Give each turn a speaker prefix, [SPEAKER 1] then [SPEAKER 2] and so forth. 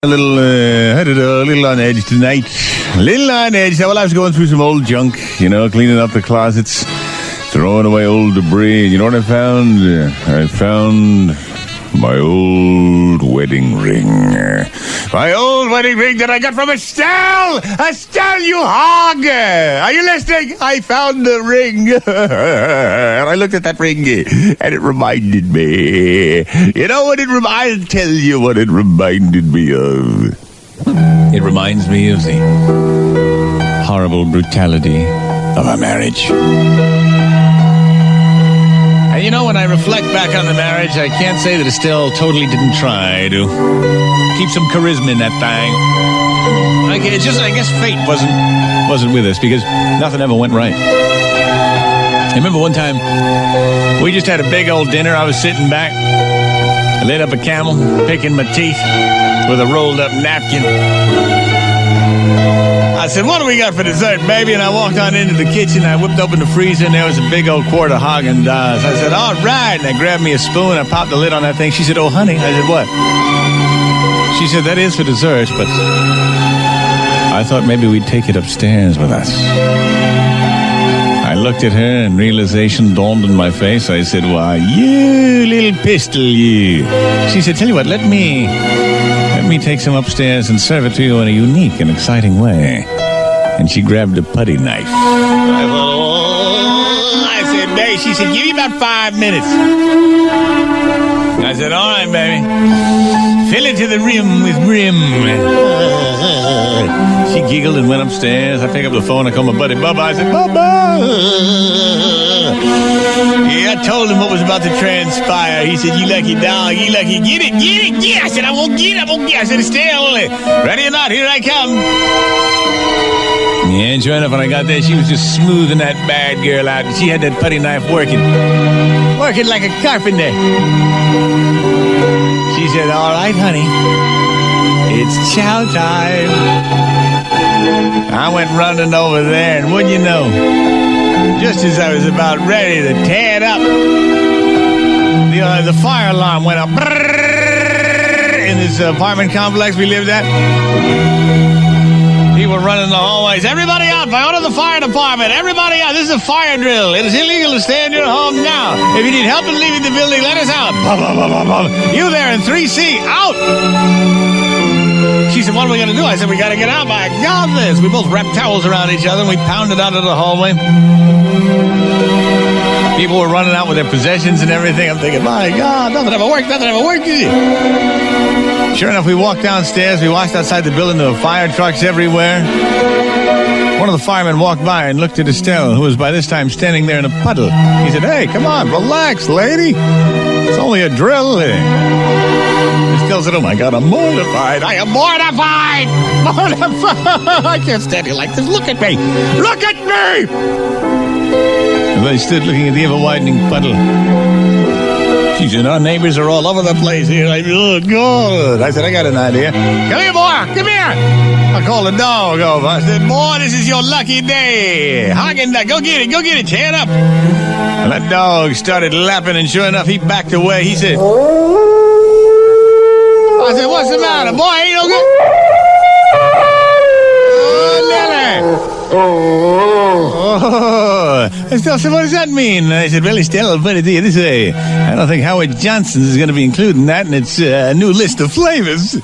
[SPEAKER 1] Had it a little on edge tonight. Little on edge. Well, I was going through some old junk, cleaning up the closets, throwing away old debris. And you know what I found? I found my old wedding ring. My old wedding ring that I got from Estelle! Estelle, you hog! Are you listening? I found the ring. And I looked at that ring, and it reminded me. You know what I'll tell you what it reminded me of. It reminds me of the horrible brutality of our marriage. And when I reflect back on the marriage, I can't say that Estelle totally didn't try to keep some charisma in that thing. I guess fate wasn't with us because nothing ever went right. I remember one time we just had a big old dinner. I was sitting back, I lit up a Camel, picking my teeth with a rolled up napkin. I said, "What do we got for dessert, baby?" And I walked on into the kitchen. I whipped open the freezer, and there was a big old quart of Haagen Dazs. I said, "All right." And I grabbed me a spoon. I popped the lid on that thing. She said, "Oh, honey." I said, "What?" She said, "That is for dessert, but I thought maybe we'd take it upstairs with us." I looked at her, and realization dawned on my face. I said, "Why, you little pistol, you." She said, "Tell you what, let me take some upstairs and serve it to you in a unique and exciting way." And she grabbed a putty knife. I said, "Babe," she said, "give me about 5 minutes." I said, "All right, baby. Fill it to the rim with brim." She giggled and went upstairs. I picked up the phone. I called my buddy Bubba. I said, "Bubba." Yeah, I told him what was about to transpire. He said, "You lucky dog, you lucky. Get it. I said, "I won't get it. I said, "Stay only. Ready or not, here I come." Yeah, and sure enough, when I got there, she was just smoothing that bad girl out. She had that putty knife working like a carpenter. She said, "All right, honey, it's chow time." I went running over there, and wouldn't you know, just as I was about ready to tear it up, the fire alarm went up in this apartment complex we lived at. People running the hallways. "Everybody out! By order of the fire department! Everybody out! This is a fire drill. It is illegal to stay in your home now. If you need help in leaving the building, let us out. You there in 3C, out!" She said, "What are we going to do?" I said, "We got to get out. By God, this." We both wrapped towels around each other, and we pounded out of the hallway. People were running out with their possessions and everything. I'm thinking, my God, nothing ever worked. Sure enough, we walked downstairs. We watched outside the building. There were fire trucks everywhere. One of the firemen walked by and looked at Estelle, who was by this time standing there in a puddle. He said, "Hey, come on, relax, lady. It's only a drill." Estelle said, "Oh my God, I'm mortified. I am mortified. I can't stand you like this. Look at me. Look at me." And I stood looking at the ever-widening puddle. She said, "Our neighbors are all over the place here." I said, "Oh, God." I said, "I got an idea. Come here, boy. Come here." I called the dog over. I said, "Boy, this is your lucky day. Haagen, go get it. Tear it up." And that dog started lapping, and sure enough, he backed away. He said, I said, "What's the matter, boy? Ain't no good." Oh, Estelle said, "What does that mean?" I said, "Well, Estelle, I'll put it to you this way. I don't think Howard Johnson's is going to be including that in its new list of flavors."